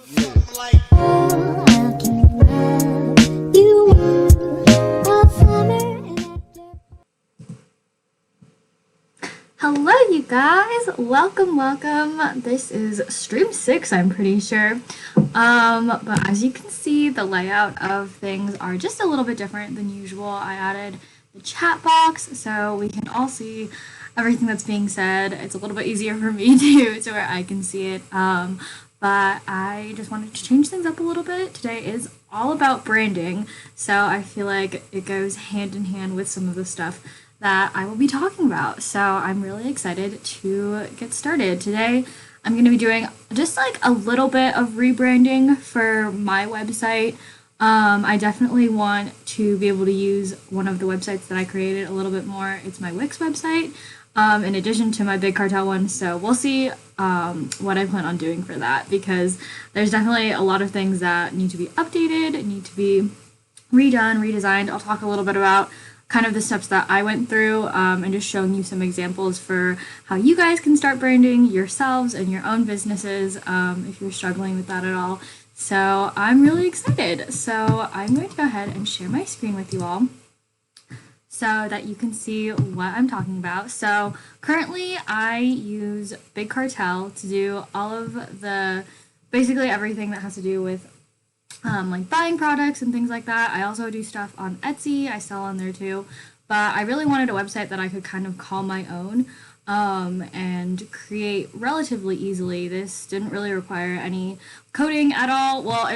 Hello you guys, welcome. This is stream 6, I'm pretty sure. But as you can see, the layout of things are just a little bit different than usual. I added the chat box so we can all see everything that's being said. It's a little bit easier for me to where I can see it. But I just wanted to change things up a little bit. Today is all about branding, so I feel like it goes hand in hand with some of the stuff that I will be talking about. So I'm really excited to get started. Today I'm going to be doing just like a little bit of rebranding for my website. I definitely want to be able to use one of the websites that I created a little bit more. It's my Wix website, in addition to my Big Cartel one. So we'll see what I plan on doing for that, because there's definitely a lot of things that need to be updated, need to be redone, redesigned. I'll talk a little bit about kind of the steps that I went through, and just showing you some examples for how you guys can start branding yourselves and your own businesses, if you're struggling with that at all. So I'm really excited. So I'm going to go ahead and share my screen with you all so that you can see what I'm talking about. So currently I use Big Cartel to do all of the, basically everything that has to do with like buying products and things like that. I also do stuff on Etsy. I sell on there too. But I really wanted a website that I could kind of call my own, and create relatively easily. This didn't really require any coding at all. Well,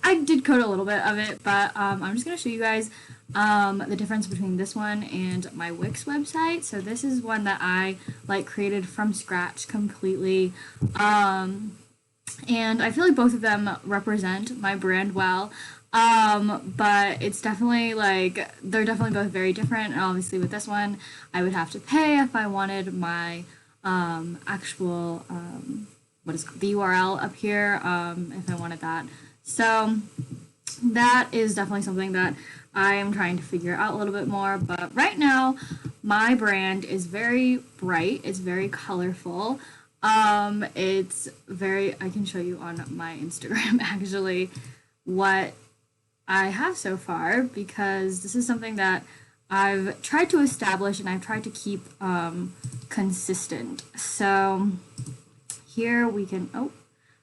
I did code a little bit of it, but I'm just going to show you guys the difference between this one and my Wix website. So this is one that I like created from scratch completely. And I feel like both of them represent my brand well. But it's definitely like, they're definitely both very different. And obviously with this one, I would have to pay if I wanted my actual, what is the URL up here, if I wanted that. So that is definitely something that I am trying to figure out a little bit more. But right now, my brand is very bright. It's very colorful. It's very, I can show you on my Instagram actually what I have so far, because this is something that I've tried to establish and I've tried to keep consistent. So here we can, oh,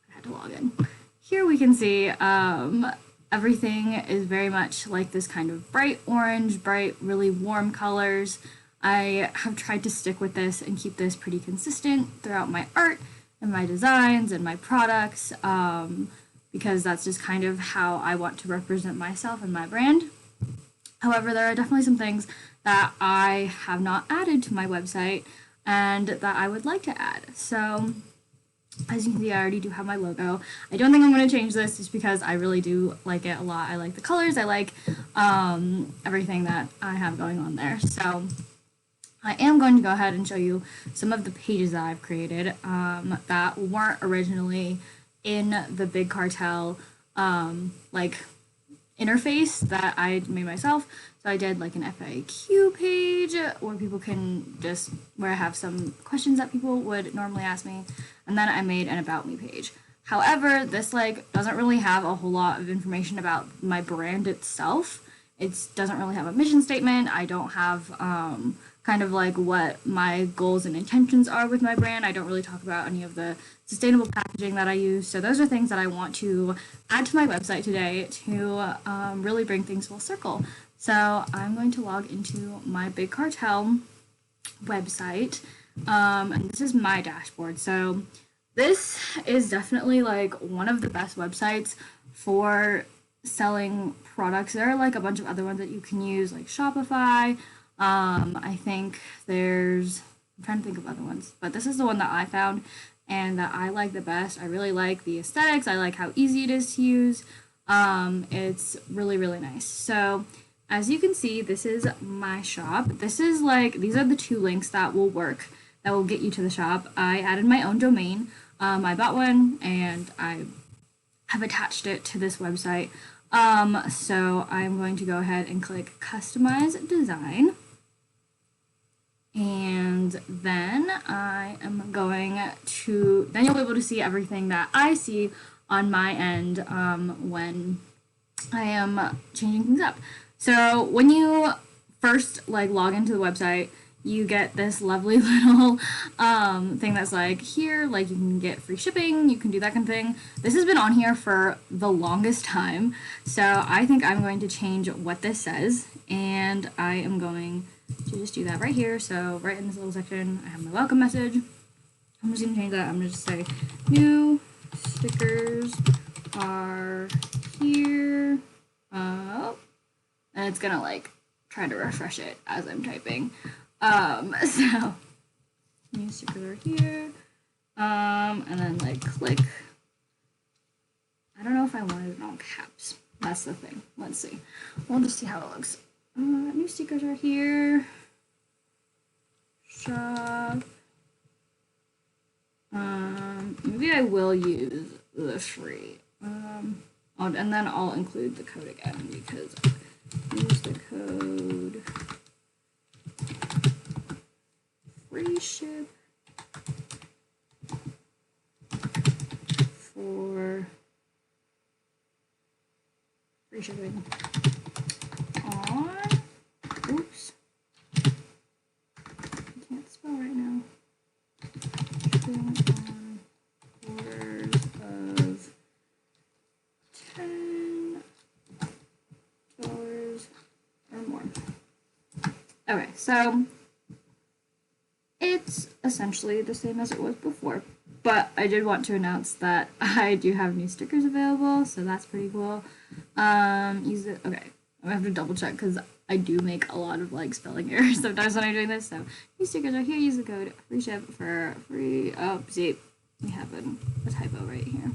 I had to log in. Here we can see everything is very much like this kind of bright orange, bright, really warm colors. I have tried to stick with this and keep this pretty consistent throughout my art and my designs and my products, because that's just kind of how I want to represent myself and my brand. However, there are definitely some things that I have not added to my website and that I would like to add. So as you can see, I already do have my logo. I don't think I'm going to change this just because I really do like it a lot. I like the colors. I like everything that I have going on there. So I am going to go ahead and show you some of the pages that I've created that weren't originally in the Big Cartel like interface that I made myself. So I did like an FAQ page where people can just, where I have some questions that people would normally ask me, and then I made an About Me page. However, this like doesn't really have a whole lot of information about my brand itself. It doesn't really have a mission statement. I don't have kind of like what my goals and intentions are with my brand. I don't really talk about any of the sustainable packaging that I use. So those are things that I want to add to my website today to really bring things full circle. So I'm going to log into my Big Cartel website, and this is my dashboard. So this is definitely like one of the best websites for selling products. There are like a bunch of other ones that you can use, like Shopify. I think there's, I'm trying to think of other ones, but this is the one that I found and that I like the best. I really like the aesthetics. I like how easy it is to use. It's really, really nice. So as you can see, this is my shop. This is like, these are the two links that will work, that will get you to the shop. I added my own domain. I bought one and I have attached it to this website. So I'm going to go ahead and click Customize Design. And then I am going to, then you'll be able to see everything that I see on my end when I am changing things up. So when you first like log into the website, you get this lovely little thing that's like here, like you can get free shipping, you can do that kind of thing. This has been on here for the longest time, so I think I'm going to change what this says, and I am going to just do that right here. So right in this little section, I have my welcome message. I'm just going to change that. I'm going to just say new stickers are here. And it's going to like try to refresh it as I'm typing. So new stickers are here. And then like click. I don't know if I wanted it in all caps. That's the thing. Let's see. We'll just see how it looks. New stickers are here. Shop. Maybe I will use the free. And then I'll include the code again because use the code free ship for free shipping on, oops, I can't spell right now, shipping on orders of $10 or more. Okay, so it's essentially the same as it was before, but I did want to announce that I do have new stickers available, so that's pretty cool. Use it. Okay, I'm gonna have to double check because I do make a lot of like spelling errors sometimes when I'm doing this. So new stickers are here. Use the code free ship for free. Oh, see, we have a typo right here.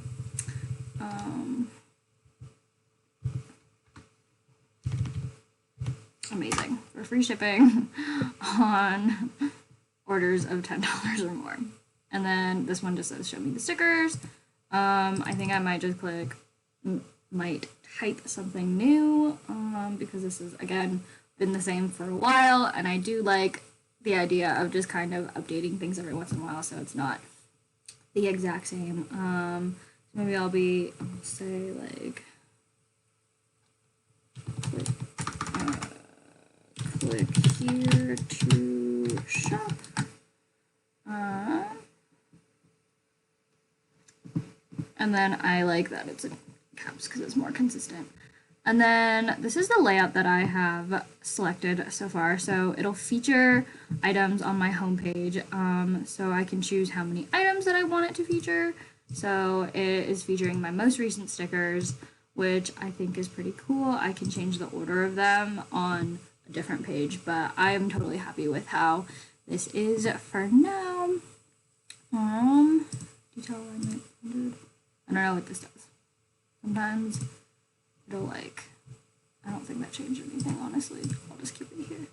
Amazing for free shipping on orders of $10 or more. And then this one just says show me the stickers. I think I might just might type something new because this has again been the same for a while, and I do like the idea of just kind of updating things every once in a while so it's not the exact same. Maybe I'll say like click here to shop. And then I like that it's in caps because it's more consistent. And then this is the layout that I have selected so far. So it'll feature items on my homepage. So I can choose how many items that I want it to feature. So it is featuring my most recent stickers, which I think is pretty cool. I can change the order of them on a different page, but I am totally happy with how this is for now. Detail alignment 100. I don't know what this does. Sometimes it'll like, I don't think that changed anything, honestly. I'll just keep it here.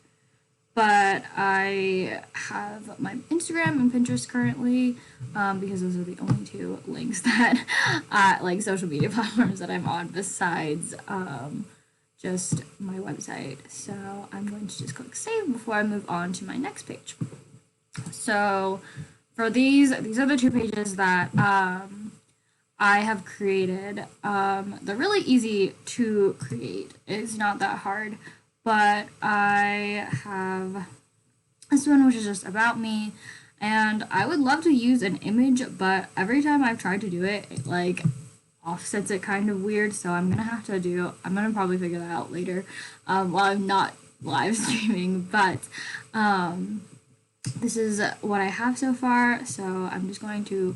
But I have my Instagram and Pinterest currently because those are the only two links that, like social media platforms that I'm on besides just my website. So I'm going to just click save before I move on to my next page. So for these are the two pages that I have created. They're really easy to create. It's not that hard, but I have this one which is just about me, and I would love to use an image, but every time I've tried to do it, it like offsets it kind of weird, so I'm gonna probably figure that out later while I'm not live streaming, but this is what I have so far, so I'm just going to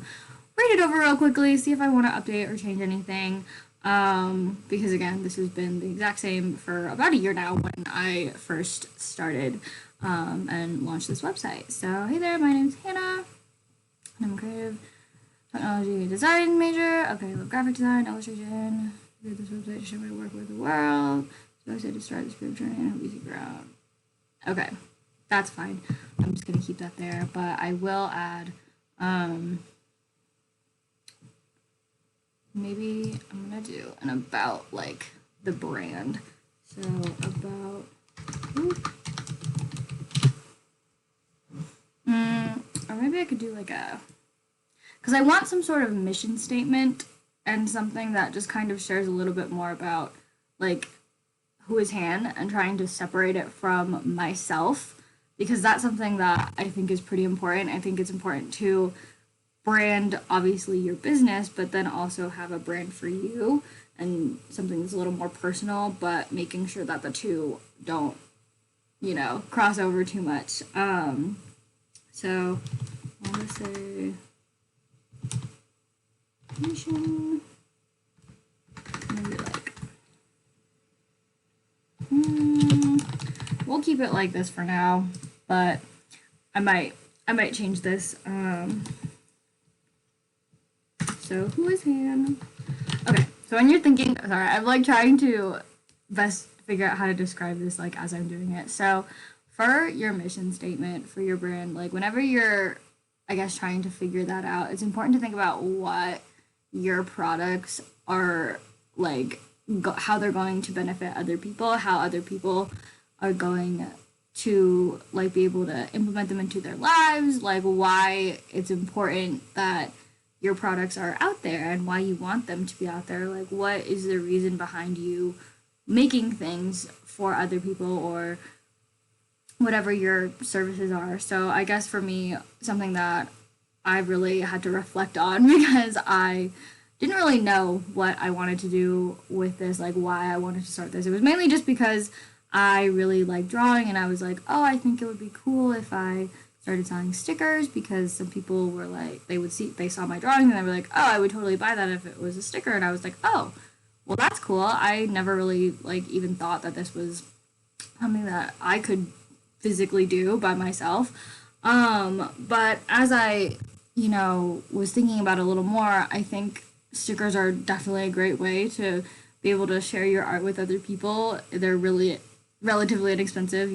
read it over real quickly, see if I want to update or change anything, because again, this has been the exact same for about a year now when I first started and launched this website. So hey there, my name's Hannah, and I'm a creative technology design major. Okay, I love graphic design, illustration. I created this website to share my work with the world. So I decided to start this group journey and hope easy ground. Okay, that's fine. I'm just gonna keep that there, but I will add maybe I'm gonna do an about like the brand. So about or maybe I could do like because I want some sort of mission statement and something that just kind of shares a little bit more about like who is Han and trying to separate it from myself, because that's something that I think is pretty important. I think it's important to brand obviously your business, but then also have a brand for you and something that's a little more personal, but making sure that the two don't, cross over too much. So I want to say mission, maybe like, we'll keep it like this for now, but I might change this. So who is Han? Okay, so when you're thinking, sorry, I'm like trying to best figure out how to describe this like as I'm doing it. So for your mission statement for your brand, like whenever you're, I guess, trying to figure that out, it's important to think about what your products are like, how they're going to benefit other people, how other people are going to like be able to implement them into their lives, like why it's important that your products are out there and why you want them to be out there. Like what is the reason behind you making things for other people or whatever your services are. So I guess for me, something that I really had to reflect on because I didn't really know what I wanted to do with this, like why I wanted to start this. It was mainly just because I really like drawing and I was like, oh, I think it would be cool if I started selling stickers, because some people were like, they saw my drawing and they were like, oh, I would totally buy that if it was a sticker. And I was like, oh, well, that's cool. I never really like even thought that this was something that I could physically do by myself. But as I, was thinking about it a little more, I think stickers are definitely a great way to be able to share your art with other people. They're really relatively inexpensive.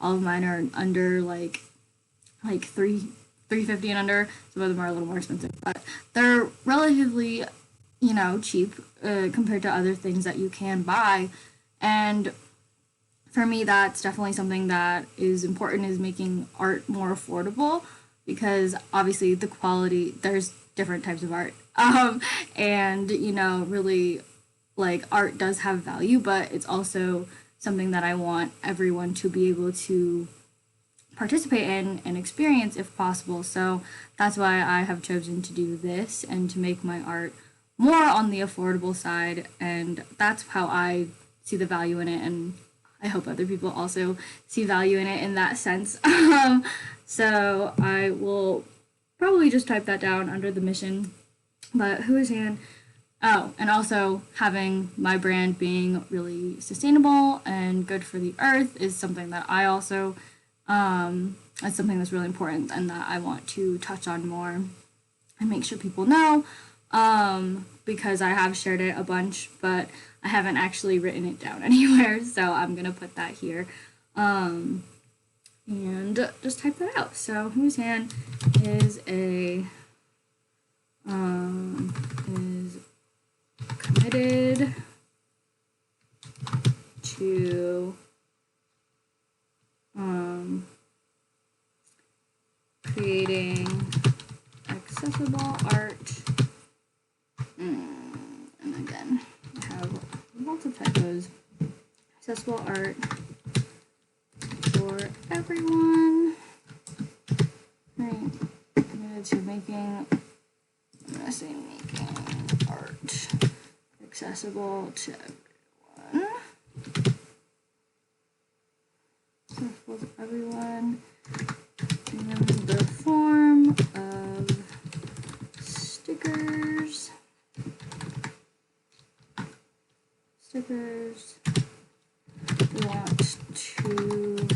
All of mine are under like $350 and under. Some of them are a little more expensive, but they're relatively cheap compared to other things that you can buy. And for me, that's definitely something that is important, is making art more affordable, because obviously the quality, there's different types of art, and really like art does have value, but it's also something that I want everyone to be able to participate in and experience if possible. So that's why I have chosen to do this and to make my art more on the affordable side, and that's how I see the value in it, and I hope other people also see value in it in that sense. So I will probably just type that down under the mission. But who is Han? Oh, and also having my brand being really sustainable and good for the earth is something that I also it's something that's really important and that I want to touch on more and make sure people know, because I have shared it a bunch, but I haven't actually written it down anywhere, so I'm gonna put that here, and just type that out. So whose Han is committed to creating accessible art, and again I have lots of typos, accessible art for everyone, right? Committed to making, I'm gonna say making art accessible to everyone. Accessible to everyone in the form of stickers. We want to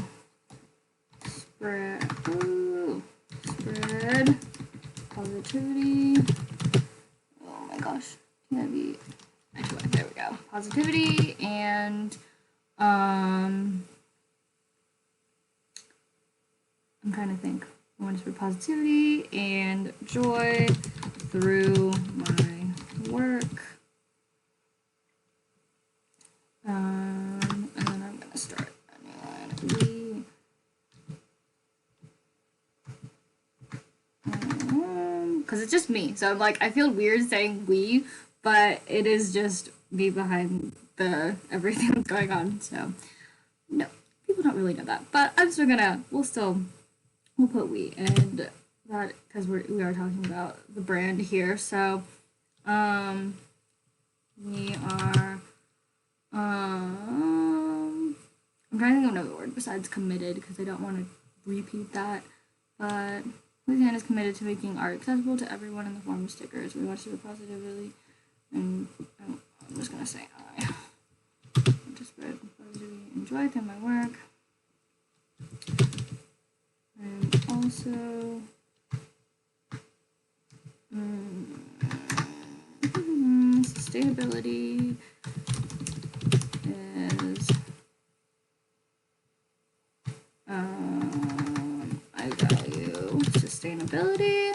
spread positivity. Oh my gosh, can that be? Actually, there we go. Positivity and I'm trying to think. I want to spread positivity and joy through my work. And then I'm gonna start a new line. Because it's just me, so I'm like, I feel weird saying we, but it is just me behind the everything that's going on. So no, people don't really know that, but I'm still gonna. We'll put we and that because we are talking about the brand here. So we are I'm trying to think of another word besides committed because I don't want to repeat that. But Louisiana is committed to making art accessible to everyone in the form of stickers. We want to do positively, and I'm just gonna say I want to spread positivity and joy through my work. And also sustainability is I value sustainability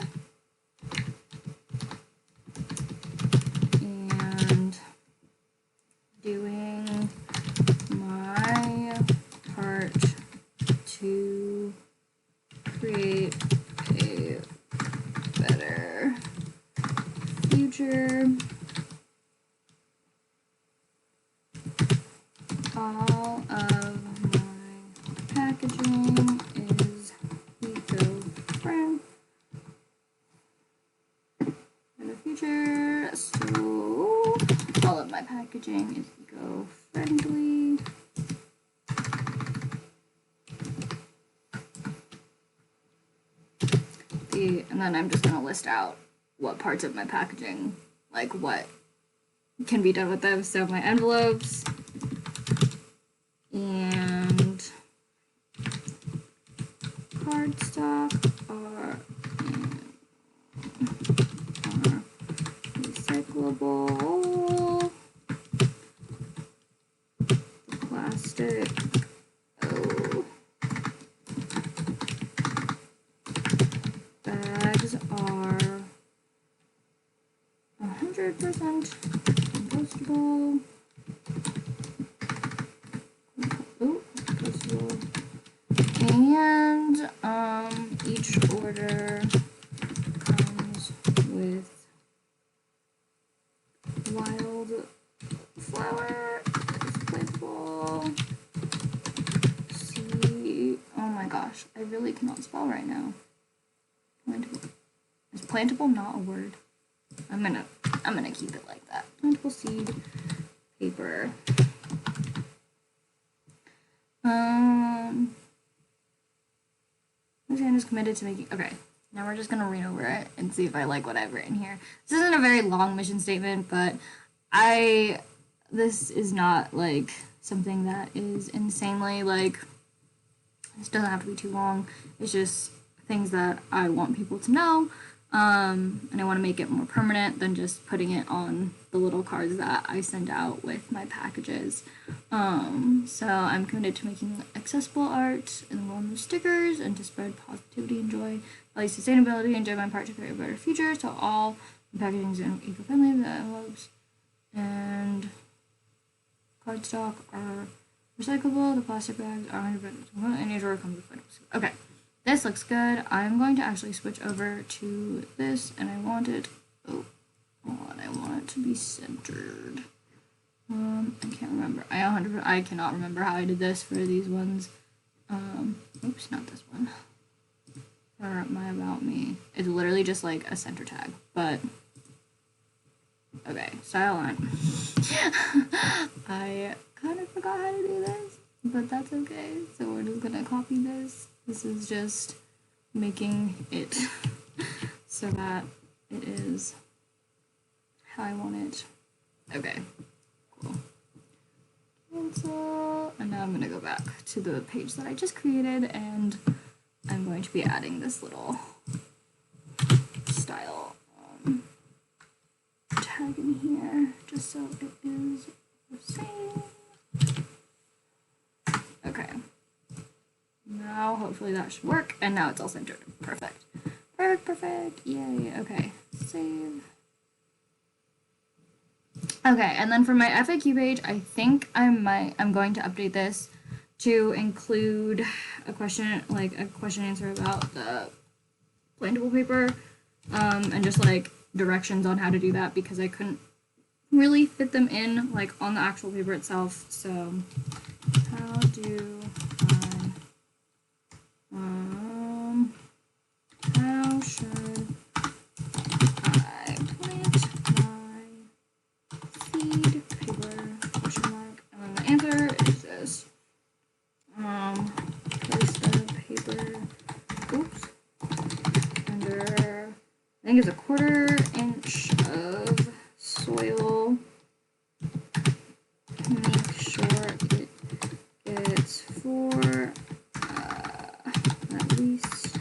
and doing my part to create a better future. All of my packaging is eco-friendly for the future, so all of my packaging is eco-friendly. And then I'm just going to list out what parts of my packaging, like what can be done with them. So my envelopes and cardstock are recyclable. Plastic. Bags are 100% compostable. Compostable. And each order comes with wildflower. It's playful. See, oh my gosh, I really cannot spell right now. Plantable. Is plantable not a word? I'm gonna keep it like that. Plantable seed paper. Louisiana is committed to making. Okay, now we're just gonna read over it and see if I like what I've written here. This isn't a very long mission statement, but this is not like something that is insanely like. This doesn't have to be too long. It's just things that I want people to know, and I want to make it more permanent than just putting it on the little cards that I send out with my packages. So I'm committed to making accessible art in the form of stickers and to spread positivity and joy, value sustainability, and do my part to create a better future. So all the packaging is eco-friendly, the envelopes and cardstock are recyclable, the plastic bags are 100%, and each order comes with items. Okay, this looks good. I'm going to actually switch over to this, and I want it to be centered. I can't remember. I cannot remember how I did this for these ones. Oops, not this one. For my About Me. It's literally just like a center tag, but okay, style line. I kind of forgot how to do this, but that's okay. So we're just gonna copy this. This is just making it so that it is how I want it. Okay, cool. Cancel. And now I'm gonna go back to the page that I just created, and I'm going to be adding this little style tag in here, just so it is the same. Okay. Now, hopefully that should work, and now it's all centered. Perfect. Perfect. Yay. Okay. Save. Okay, and then for my FAQ page, I think I'm going to update this to include a question answer about the plantable paper, and just like directions on how to do that, because I couldn't really fit them in like on the actual paper itself. So how do how should I plant my seed paper, question mark, and then the answer is this. Place the paper, oops, under, I think it's a 1/4 inch of soil. Make sure it gets at least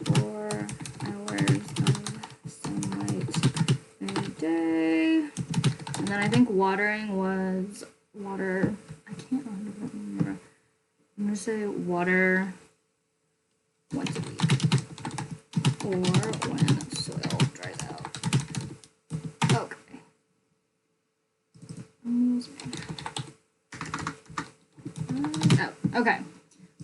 4 hours of sunlight a day. And then I think watering was water. I can't remember. I'm gonna say water once a week, or when soil dries out. Okay. Oh, okay.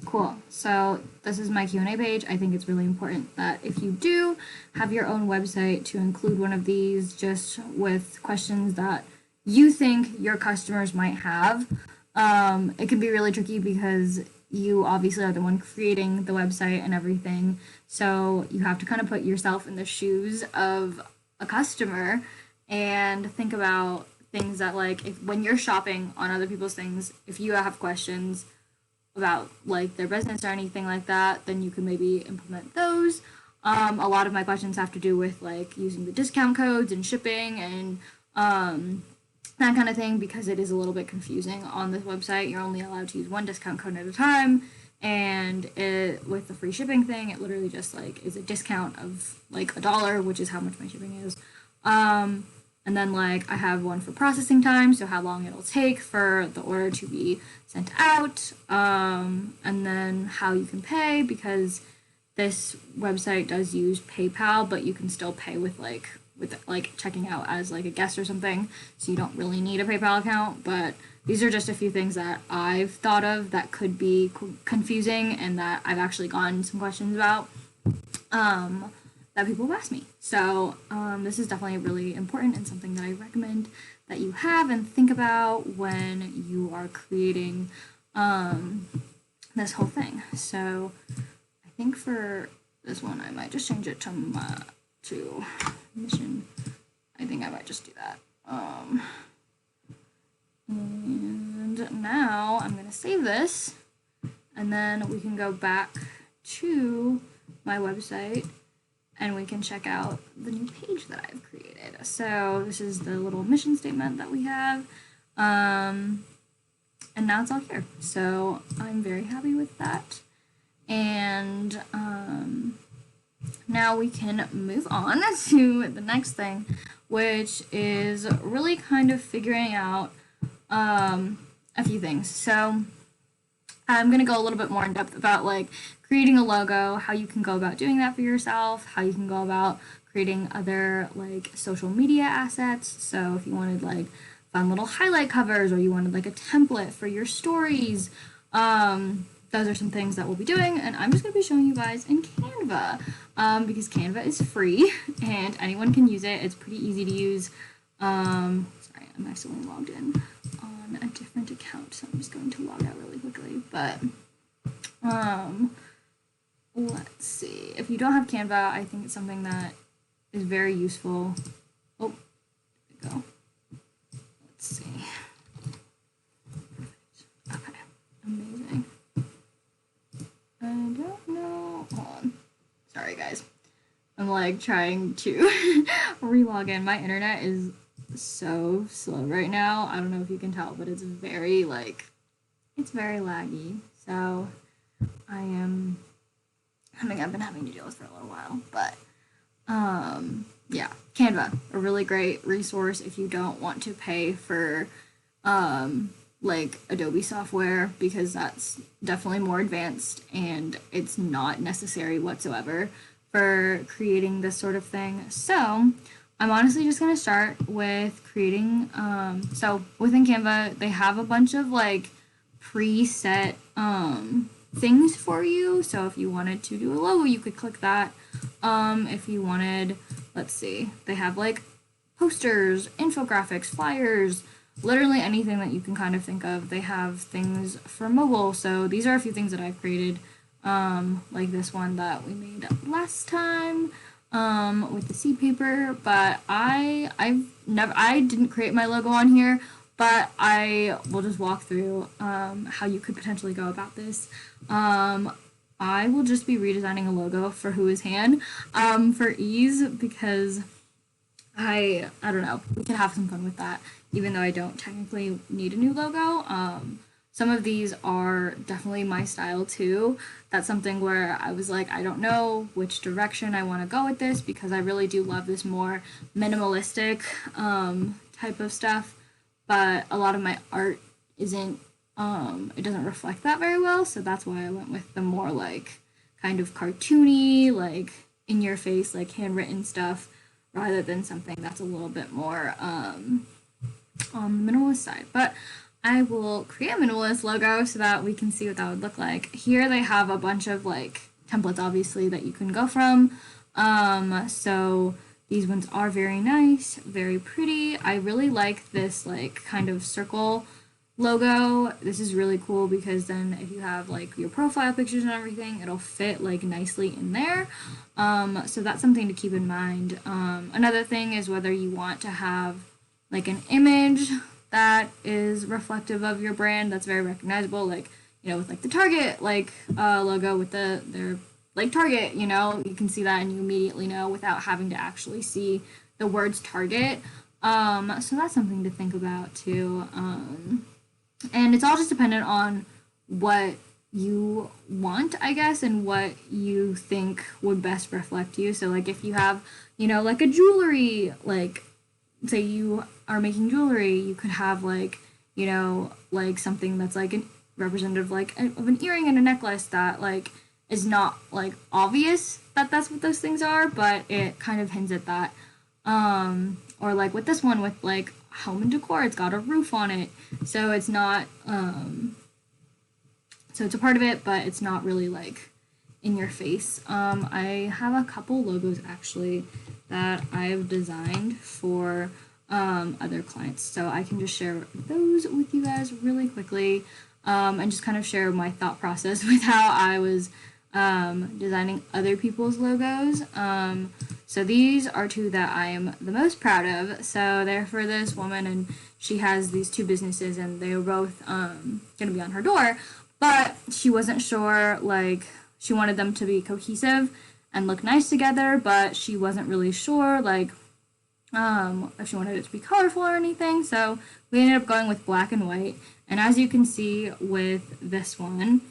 Cool. So this is my Q&A page. I think it's really important that if you do have your own website, to include one of these just with questions that you think your customers might have. It can be really tricky because you obviously are the one creating the website and everything. So you have to kind of put yourself in the shoes of a customer and think about things that, like, if when you're shopping on other people's things, if you have questions about like their business or anything like that, then you can maybe implement those. A lot of my questions have to do with like using the discount codes and shipping and that kind of thing, because it is a little bit confusing on this website. You're only allowed to use one discount code at a time, and with the free shipping thing, it literally just like is a discount of like $1, which is how much my shipping is. And then like I have one for processing time, so how long it'll take for the order to be sent out, and then how you can pay, because this website does use PayPal, but you can still pay with checking out as like a guest or something, so you don't really need a PayPal account. But these are just a few things that I've thought of that could be confusing and that I've actually gotten some questions about that people have asked me. So this is definitely really important and something that I recommend that you have and think about when you are creating this whole thing. So I think for this one, I might just change it to mission. I think I might just do that. And now I'm going to save this, and then we can go back to my website and we can check out the new page that I've created. So this is the little mission statement that we have. And now it's all here. So I'm very happy with that. And now we can move on to the next thing, which is really kind of figuring out a few things. So I'm going to go a little bit more in depth about like creating a logo, how you can go about doing that for yourself, how you can go about creating other like social media assets. So if you wanted like fun little highlight covers, or you wanted like a template for your stories, those are some things that we'll be doing, and I'm just going to be showing you guys in Canva, because Canva is free and anyone can use it. It's pretty easy to use. Sorry, I'm accidentally logged in on a different account, so I'm just going to log out really quickly. But let's see. If you don't have Canva, I think it's something that is very useful. Oh, there we go. Let's see. Perfect. Okay, amazing. I don't know. Hold on. Sorry, guys. I'm like trying to re-log in. My internet is so slow right now. I don't know if you can tell, but it's very laggy. So I've been having to deal with for a little while. But yeah, Canva, a really great resource if you don't want to pay for like Adobe software, because that's definitely more advanced and it's not necessary whatsoever for creating this sort of thing. So I'm honestly just going to start with creating, so within Canva, they have a bunch of like preset things for you. So if you wanted to do a logo, you could click that. If you wanted, let's see, they have like posters, infographics, flyers, literally anything that you can kind of think of. They have things for mobile. So these are a few things that I've created, like this one that we made last time, with the seed paper. But I didn't create my logo on here, but I will just walk through how you could potentially go about this. I will just be redesigning a logo for Who Is Han, for ease, because I don't know, we could have some fun with that, even though I don't technically need a new logo. Some of these are definitely my style too. That's something where I was like, I don't know which direction I want to go with this, because I really do love this more minimalistic type of stuff, but a lot of my art isn't, it doesn't reflect that very well, so that's why I went with the more like kind of cartoony, like in your face, like handwritten stuff, rather than something that's a little bit more on the minimalist side. But I will create a minimalist logo so that we can see what that would look like. Here they have a bunch of like templates, obviously, that you can go from. So these ones are very nice, very pretty. I really like this like kind of circle logo. This is really cool because then if you have like your profile pictures and everything, it'll fit like nicely in there. So that's something to keep in mind. Another thing is whether you want to have like an image that is reflective of your brand, that's very recognizable, like, you know, with like the Target like logo with their like Target, you know, you can see that and you immediately know without having to actually see the words Target. So that's something to think about too. And it's all just dependent on what you want, I guess, and what you think would best reflect you. So like if you have, you know, like a jewelry, like say you are making jewelry, you could have like, you know, like something that's like an representative like of an earring and a necklace that like is not like obvious that that's what those things are, but it kind of hints at that. Or like with this one with like home and decor, it's got a roof on it, so it's not so it's a part of it, but it's not really like in your face. I have a couple logos actually that I've designed for other clients, so I can just share those with you guys really quickly, and just kind of share my thought process with how I was designing other people's logos. So these are two that I am the most proud of. So they're for this woman, and she has these two businesses, and they were both going to be on her door, but she wasn't sure, like, she wanted them to be cohesive and look nice together, but she wasn't really sure, like, if she wanted it to be colorful or anything. So we ended up going with black and white. And as you can see with this one,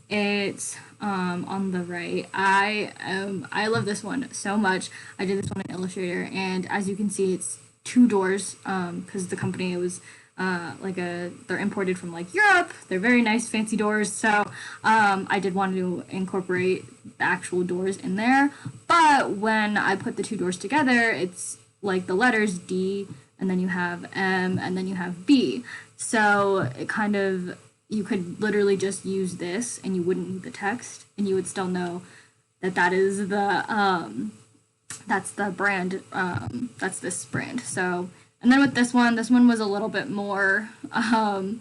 it's on the right. I love this one so much. I did this one in Illustrator, and as you can see, it's two doors, because the company was they're imported from like Europe. They're very nice, fancy doors. So I did want to incorporate the actual doors in there. But when I put the two doors together, it's like the letters D, and then you have M, and then you have B. So it kind of, you could literally just use this and you wouldn't need the text, and you would still know that that is the that's the brand, that's this brand. So, and then with this one was a little bit more I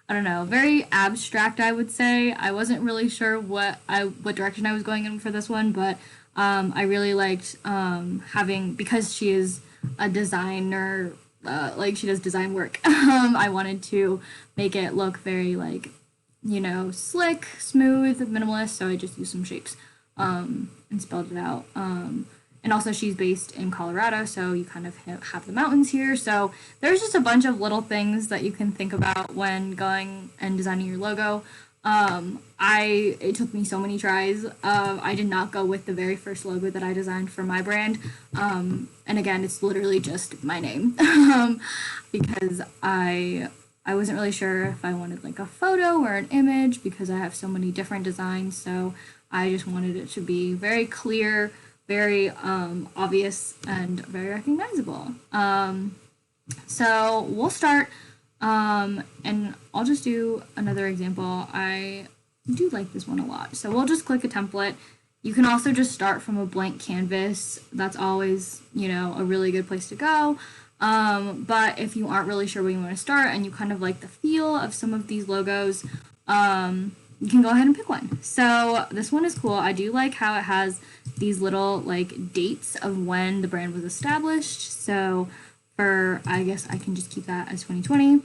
don't know, very abstract, I would say. I wasn't really sure what direction I was going in for this one, but I really liked having, because she is a designer, like she does design work, I wanted to make it look very like, you know, slick, smooth, minimalist, so I just used some shapes and spelled it out. And also she's based in Colorado, so you kind of have the mountains here. So there's just a bunch of little things that you can think about when going and designing your logo. It took me so many tries. I did not go with the very first logo that I designed for my brand. And again, it's literally just my name, because I wasn't really sure if I wanted like a photo or an image, because I have so many different designs. So I just wanted it to be very clear, very obvious, and very recognizable. So we'll start, and I'll just do another example. I do like this one a lot. So we'll just click a template. You can also just start from a blank canvas. That's always, you know, a really good place to go. But if you aren't really sure where you want to start and you kind of like the feel of some of these logos, you can go ahead and pick one. So this one is cool. I do like how it has these little like dates of when the brand was established. So for, I guess I can just keep that as 2020.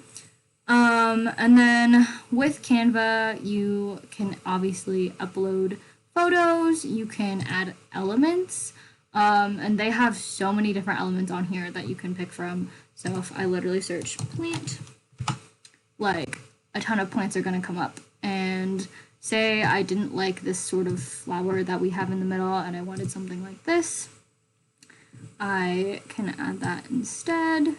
And then with Canva, you can obviously upload photos, you can add elements, and they have so many different elements on here that you can pick from. So if I literally search plant, like a ton of plants are going to come up. And say I didn't like this sort of flower that we have in the middle and I wanted something like this, I can add that instead.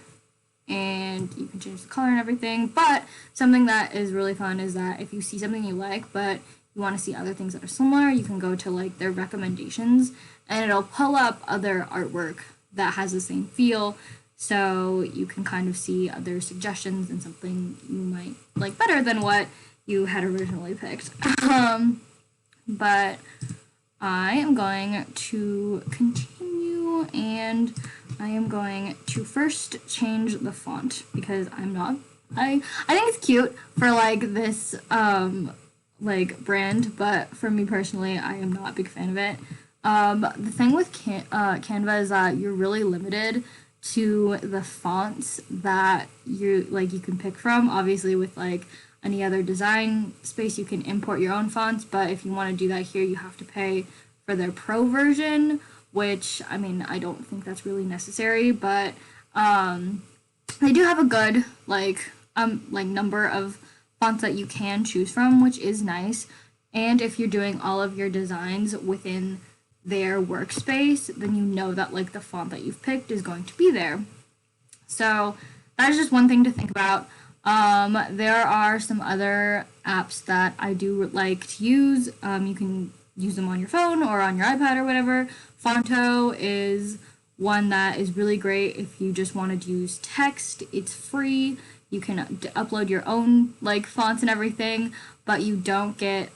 And you can change the color and everything. But something that is really fun is that if you see something you like, but you want to see other things that are similar, you can go to like their recommendations and it'll pull up other artwork that has the same feel. So you can kind of see other suggestions and something you might like better than what you had originally picked. But I am going to continue and I am going to first change the font because I think it's cute for like this like brand, but for me personally, I am not a big fan of it. The thing with Canva is that you're really limited to the fonts that you can pick from. Obviously with like any other design space you can import your own fonts, but if you want to do that here you have to pay for their pro version, which I mean I don't think that's really necessary, but they do have a good like number of fonts that you can choose from, which is nice. And if you're doing all of your designs within their workspace, then you know that like the font that you've picked is going to be there. So that is just one thing to think about. There are some other apps that I do like to use. You can use them on your phone or on your iPad or whatever. Fonto is one that is really great if you just wanted to use text. It's free. You can upload your own like fonts and everything, but you don't get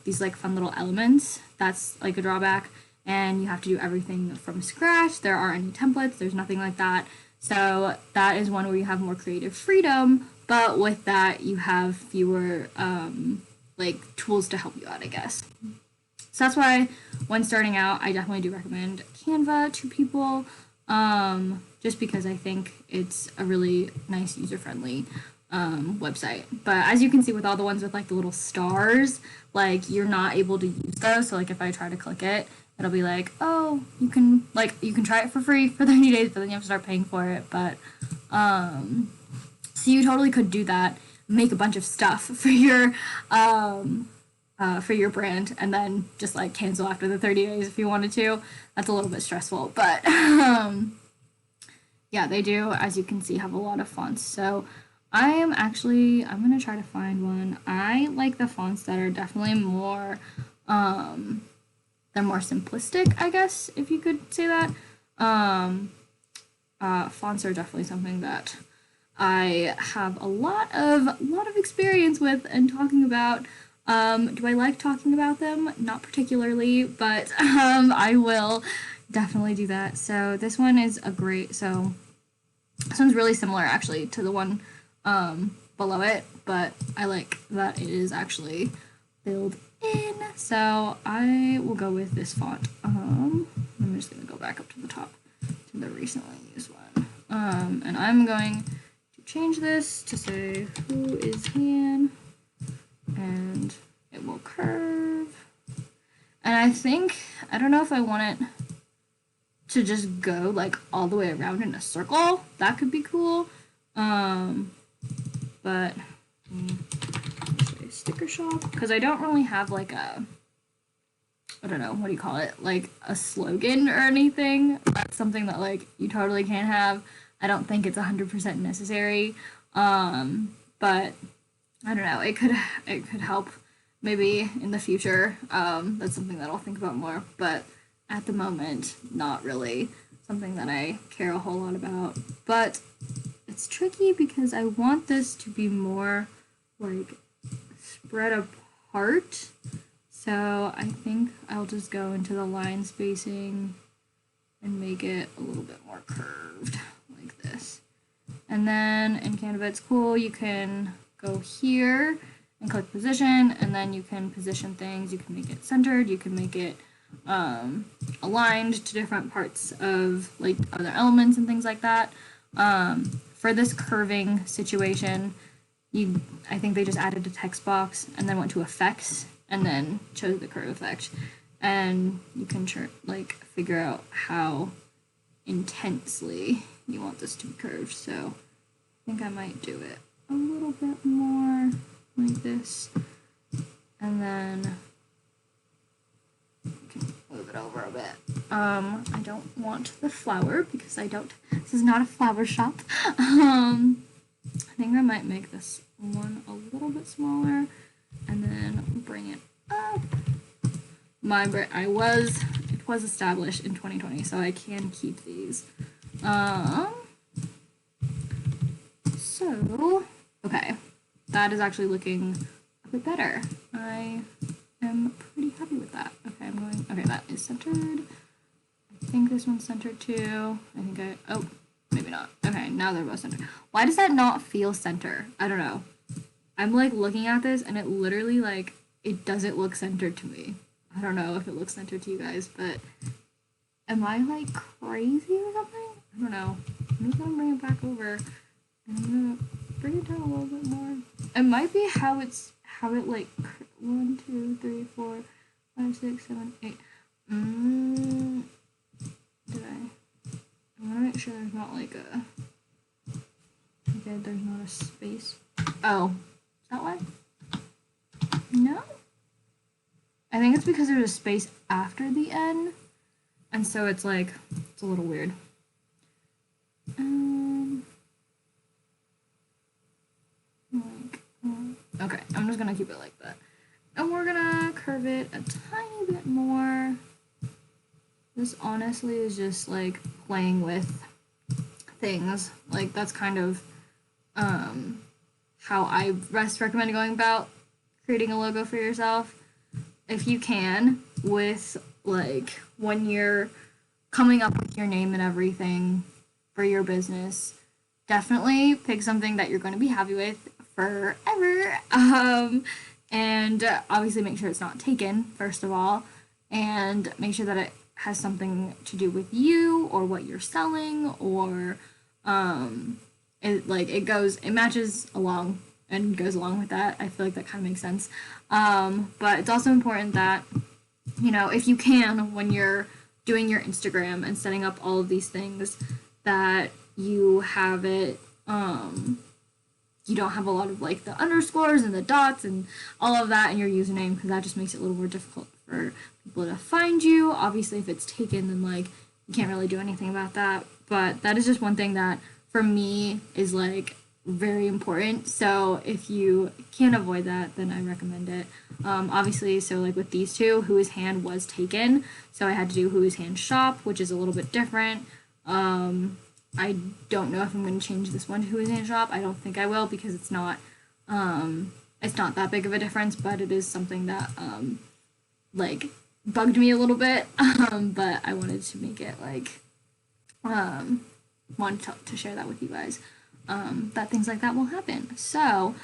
these like fun little elements. That's like a drawback, and you have to do everything from scratch. There aren't any templates. There's nothing like that. So that is one where you have more creative freedom, but with that you have fewer like tools to help you out, I guess. So that's why when starting out, I definitely do recommend Canva to people, just because I think it's a really nice user-friendly website. But as you can see with all the ones with like the little stars, like you're not able to use those. So like if I try to click it, it'll be like, oh, you can try it for free for 30 days, but then you have to start paying for it. But so you totally could do that, make a bunch of stuff for your brand, and then just like cancel after the 30 days if you wanted to. That's a little bit stressful, but yeah, they do, as you can see, have a lot of fonts. So I'm gonna try to find one. I like the fonts that are definitely more they're more simplistic, I guess, if you could say that. Fonts are definitely something that I have a lot of experience with and talking about. Do I like talking about them? Not particularly, but I will definitely do that. So this one is this one's really similar actually to the one below it, but I like that it is actually filled in. So I will go with this font. I'm just gonna go back up to the top to the recently used one. And I'm going to change this to say who is Han, and it will curve. And I don't know if I want it to just go like all the way around in a circle. That could be cool. But sticker shock, because I don't really have like I don't know, what do you call it? Like a slogan or anything. That's something that like you totally can't have. I don't think it's 100% necessary. But I don't know, it could help maybe in the future. That's something that I'll think about more, but at the moment, not really something that I care a whole lot about. But it's tricky because I want this to be more like spread apart. So I think I'll just go into the line spacing and make it a little bit more curved, like this. And then in Canva, it's cool. You can go here and click position, and then you can position things. You can make it centered. You can make it aligned to different parts of like other elements and things like that. For this curving situation, I think they just added a text box and then went to effects and then chose the curve effect. And you can like figure out how intensely you want this to be curved. So I think I might do it a little bit more like this, and then you can move it over a bit. I don't want the flower because this is not a flower shop. I think I might make this one a little bit smaller and then bring it up. It was established in 2020, so I can keep these. So, okay, that is actually looking a bit better. I am pretty happy with that. Okay, that is centered. I think this one's centered too. Oh, maybe not. Okay, now they're both centered. Why does that not feel center? I don't know. I'm like looking at this and it literally like, it doesn't look centered to me. I don't know if it looks centered to you guys, but am I like crazy or something? I don't know. I'm just gonna bring it back over and I'm gonna bring it down a little bit more. It might be how it like 1, 2, 3, 4, 5, 6, 7, 8. Did I want to make sure there's not like there's not a space. Oh, is that why? No? I think it's because there's a space after the N, and so it's like, it's a little weird. Okay, I'm just gonna keep it like that. And we're gonna curve it a tiny bit more. This honestly is just like playing with things. Like that's kind of how I recommend going about creating a logo for yourself. If you can, with like when you're coming up with your name and everything for your business, definitely pick something that you're going to be happy with forever. And obviously make sure it's not taken, first of all, and make sure that it has something to do with you or what you're selling, or it matches along and goes along with that. I feel like that kind of makes sense. But it's also important that, if you can, when you're doing your Instagram and setting up all of these things, that you have it, you don't have a lot of like the underscores and the dots and all of that in your username, because that just makes it a little more difficult for people to find you. Obviously, if it's taken, then like you can't really do anything about that. But that is just one thing that for me is like very important. So if you can't avoid that, then I recommend it. Obviously, so like with these two, Who Is Hand was taken, so I had to do Who Is Hand Shop, which is a little bit different. I don't know if I'm going to change this one to Who Is Hand Shop. I don't think I will, because it's not that big of a difference, but it is something that like bugged me a little bit. But I wanted to make it like wanted to share that with you guys. That things like that will happen. So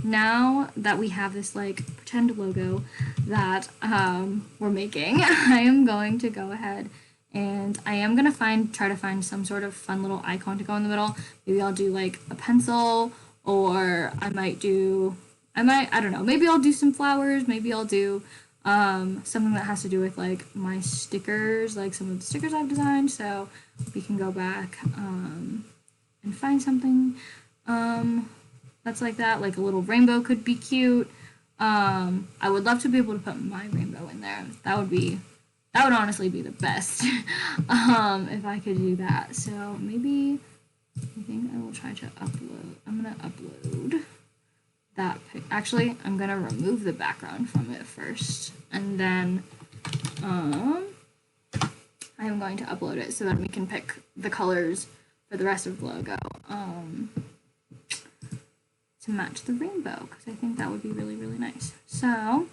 now that we have this like pretend logo that we're making, I am going to go ahead and I am going to try to find some sort of fun little icon to go in the middle. Maybe I'll do like a pencil, or I don't know, maybe I'll do some flowers, maybe I'll do something that has to do with like my stickers, like some of the stickers I've designed. So we can go back and find something that's like that. Like a little rainbow could be cute. I would love to be able to put my rainbow in there. That would honestly be the best if I could do that. So maybe I think I will try to upload. I'm going to upload that actually, I'm going to remove the background from it first, and then I am going to upload it so that we can pick the colors for the rest of the logo to match the rainbow, because I think that would be really, really nice. So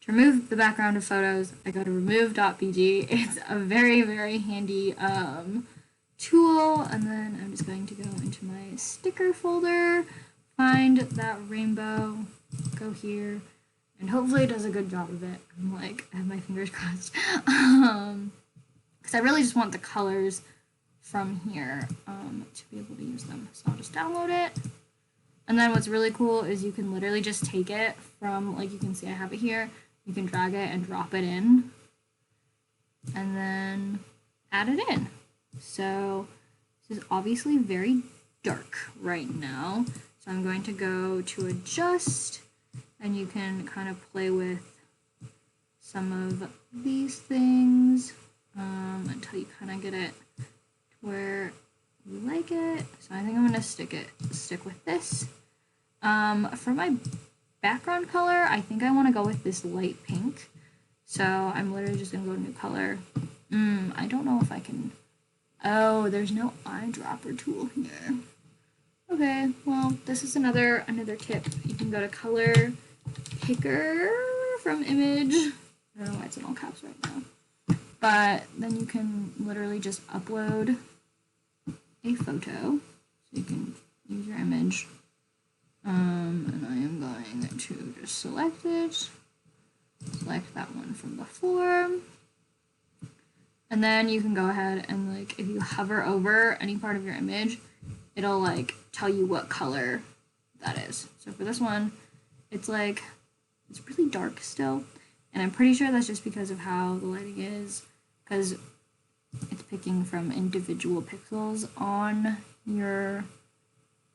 to remove the background of photos, I go to remove.bg. It's a very, very handy tool, and then I'm just going to go into my sticker folder, find that rainbow, go here, and hopefully it does a good job of it. I'm like, I have my fingers crossed. Because I really just want the colors from here to be able to use them. So I'll just download it. And then what's really cool is you can literally just take it from, like you can see I have it here, you can drag it and drop it in, and then add it in. So this is obviously very dark right now. So I'm going to go to adjust, and you can kind of play with some of these things until you kind of get it to where you like it. So I think I'm going to stick with this. For my background color, I think I want to go with this light pink. So I'm literally just going to go to new color. I don't know if I can... Oh, there's no eyedropper tool here. Okay, well, this is another tip. You can go to color picker from image. I don't know why it's in all caps right now. But then you can literally just upload a photo. So you can use your image. And I am going to just select it. Select that one from before. And then you can go ahead and, like, if you hover over any part of your image, it'll, like, tell you what color that is. So for this one, it's like, it's really dark still. And I'm pretty sure that's just because of how the lighting is, because it's picking from individual pixels on your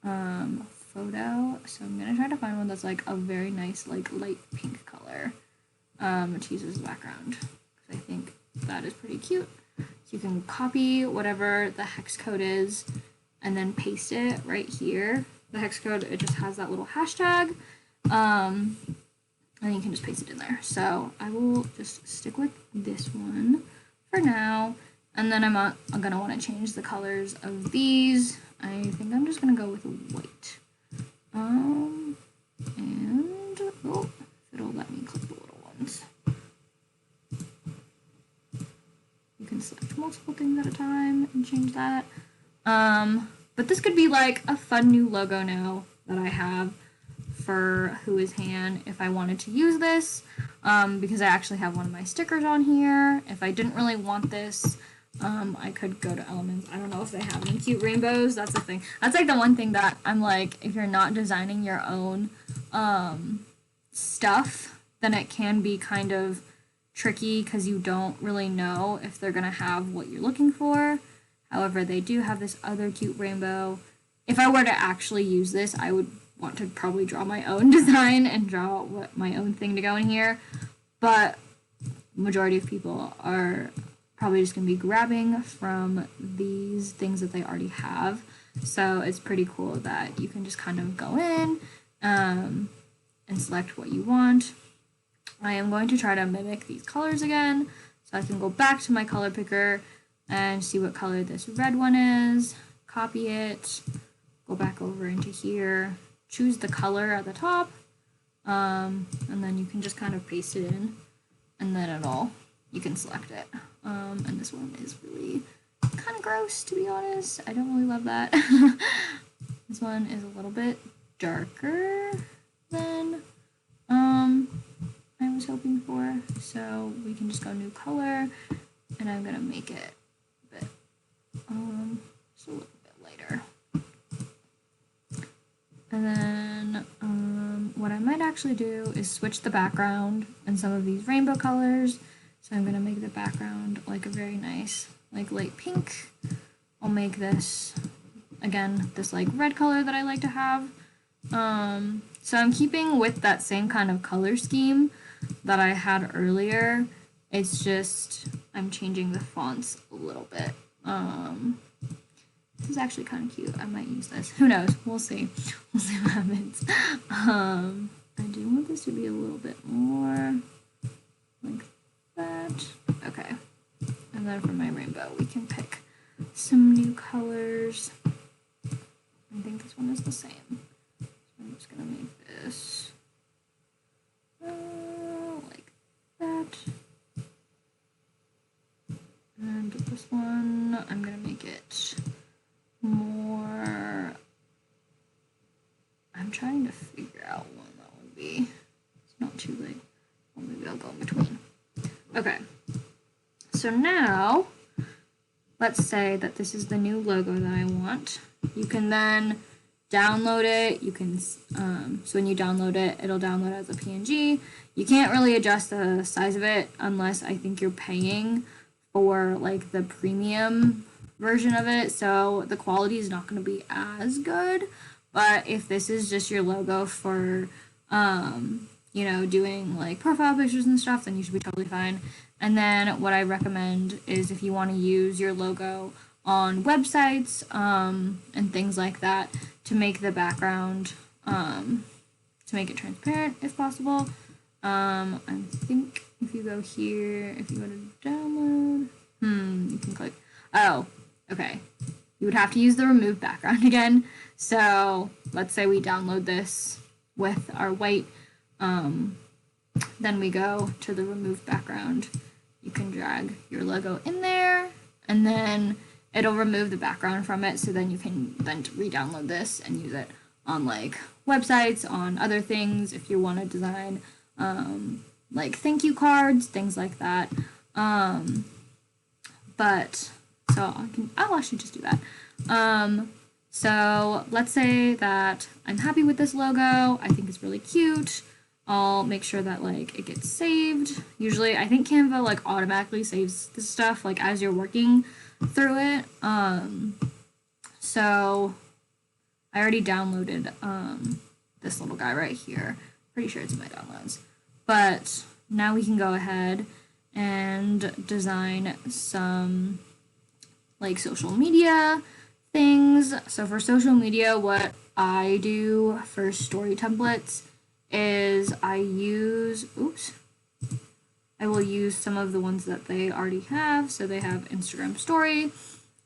photo. So I'm going to try to find one that's, like, a very nice, like, light pink color to use as a background. Because I think that is pretty cute. So you can copy whatever the hex code is and then paste it right here. The hex code, it just has that little hashtag, and you can just paste it in there. So I will just stick with this one for now, and then I'm gonna want to change the colors of these. I think I'm just gonna go with white. And oh, if it'll let me click the little ones. You can select multiple things at a time and change that. But this could be like a fun new logo now that I have for Who Is Han if I wanted to use this, because I actually have one of my stickers on here. If I didn't really want this, I could go to Elements. I don't know if they have any cute rainbows. That's the thing. That's like the one thing that I'm like, if you're not designing your own stuff, then it can be kind of tricky because you don't really know if they're gonna have what you're looking for. However, they do have this other cute rainbow. If I were to actually use this, I would want to probably draw my own design and draw my own thing to go in here. But majority of people are probably just going to be grabbing from these things that they already have. So it's pretty cool that you can just kind of go in and select what you want. I am going to try to mimic these colors again. So I can go back to my color picker and see what color this red one is, copy it, go back over into here, choose the color at the top, and then you can just kind of paste it in, and then you can select it. And this one is really kind of gross, to be honest. I don't really love that. This one is a little bit darker than I was hoping for, so we can just go new color, and I'm gonna make it a bit just a little bit lighter. And then what I might actually do is switch the background and some of these rainbow colors. So I'm gonna make the background like a very nice, like light pink. I'll make this again this like red color that I like to have. So I'm keeping with that same kind of color scheme that I had earlier. It's just I'm changing the fonts a little bit. This is actually kind of cute. I might use this. Who knows? We'll see. We'll see what happens. I do want this to be a little bit more like that. Okay. And then for my rainbow, we can pick some new colors. I think this one is the same. So I'm just going to make this like that. And this one, but I'm gonna make it more, I'm trying to figure out when that would be. It's not too late. Well, maybe I'll go in between. Okay. So now, let's say that this is the new logo that I want. You can then download it. You can, so when you download it, it'll download as a PNG. You can't really adjust the size of it unless I think you're paying for like the premium version of it. So the quality is not going to be as good. But if this is just your logo for, you know, doing like profile pictures and stuff, then you should be totally fine. And then what I recommend is if you want to use your logo on websites and things like that to make the background, to make it transparent if possible. I think if you go here, if you go to download, you can click, oh, okay. You would have to use the remove background again. So let's say we download this with our white, then we go to the remove background. You can drag your logo in there and then it'll remove the background from it. So then you can then re-download this and use it on like websites, on other things if you want to design like thank you cards, things like that. But so I'll actually just do that. So let's say that I'm happy with this logo. I think it's really cute. I'll make sure that like it gets saved. Usually I think Canva like automatically saves this stuff like as you're working through it. So I already downloaded this little guy right here. Pretty sure it's in my downloads. But now we can go ahead and design some like social media things. So for social media, what I do for story templates is I will use some of the ones that they already have. So they have Instagram story.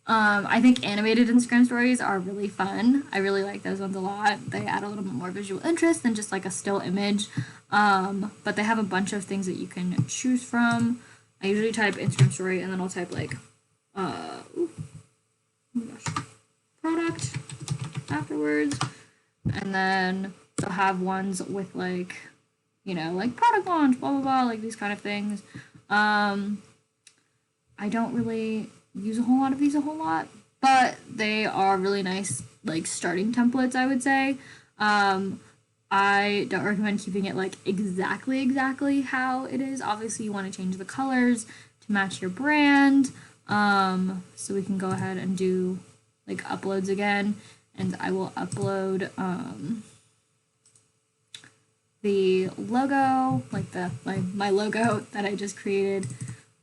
I think animated Instagram stories are really fun. I really like those ones a lot. They add a little bit more visual interest than just like a still image. But they have a bunch of things that you can choose from. I usually type Instagram story and then I'll type like, oh my gosh, product afterwards. And then they'll have ones with like, you know, like product launch, blah, blah, blah, like these kind of things. I don't really use a whole lot of these but they are really nice, like starting templates, I would say. I don't recommend keeping it like exactly how it is. Obviously you want to change the colors to match your brand. So we can go ahead and do like uploads again, and I will upload the logo, like my logo that I just created.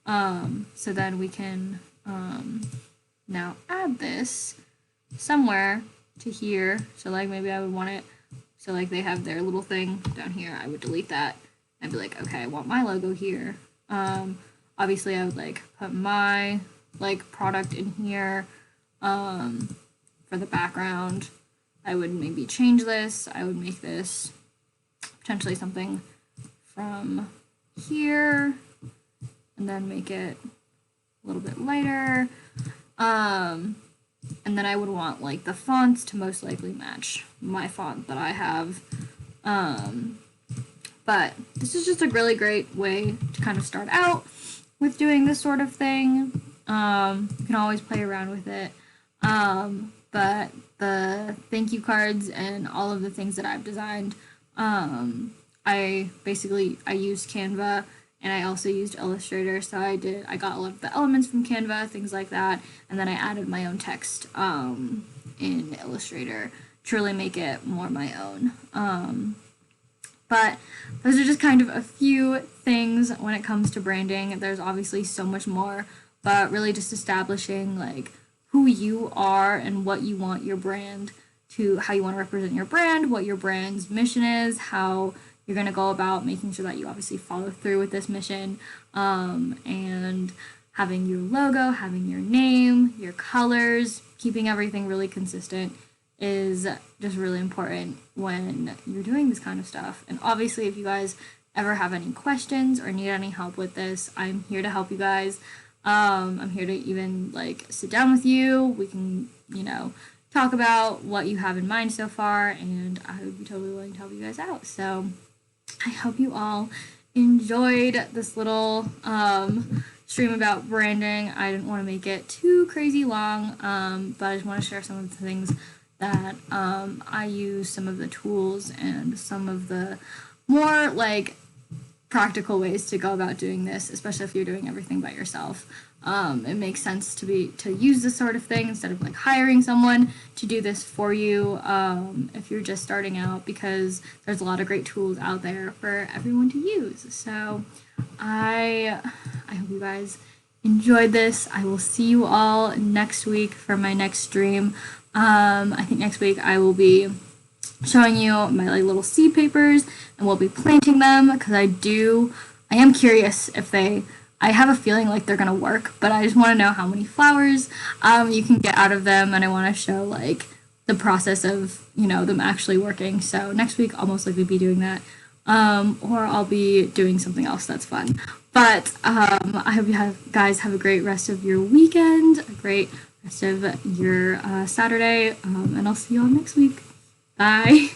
So then we can now add this somewhere to here. So like maybe I would want it, so like they have their little thing down here. I would delete that. I'd be like, okay, I want my logo here. Obviously I would like put my like product in here. For the background, I would maybe change this. I would make this potentially something from here and then make it a little bit lighter. And then I would want like the fonts to most likely match my font that I have. But this is just a really great way to kind of start out with doing this sort of thing. You can always play around with it. But the thank you cards and all of the things that I've designed, I used Canva and I also used Illustrator. So I got a lot of the elements from Canva, things like that. And then I added my own text, in Illustrator to really make it more my own. But those are just kind of a few things when it comes to branding. There's obviously so much more, but really just establishing like who you are and what you want your brand to, how you want to represent your brand, what your brand's mission is, how you're going to go about making sure that you obviously follow through with this mission, and having your logo, having your name, your colors, keeping everything really consistent is just really important when you're doing this kind of stuff. And obviously if you guys ever have any questions or need any help with this, I'm here to help you guys. I'm here to even like sit down with you. We can, talk about what you have in mind so far, and I would be totally willing to help you guys out. So I hope you all enjoyed this little stream about branding. I didn't want to make it too crazy long, but I just want to share some of the things that I use, some of the tools, and some of the more like practical ways to go about doing this, especially if you're doing everything by yourself. It makes sense to use this sort of thing instead of like hiring someone to do this for you if you're just starting out, because there's a lot of great tools out there for everyone to use. So I hope you guys enjoyed this. I will see you all next week for my next stream. I think next week I will be showing you my like little seed papers, and we'll be planting them because I am curious if I have a feeling like they're gonna work, but I just want to know how many flowers you can get out of them, and I want to show like the process of them actually working. So next week I'll most likely be doing that, or I'll be doing something else that's fun. But I hope you guys have a great rest of your weekend, a great rest of your Saturday, and I'll see you all next week. Bye.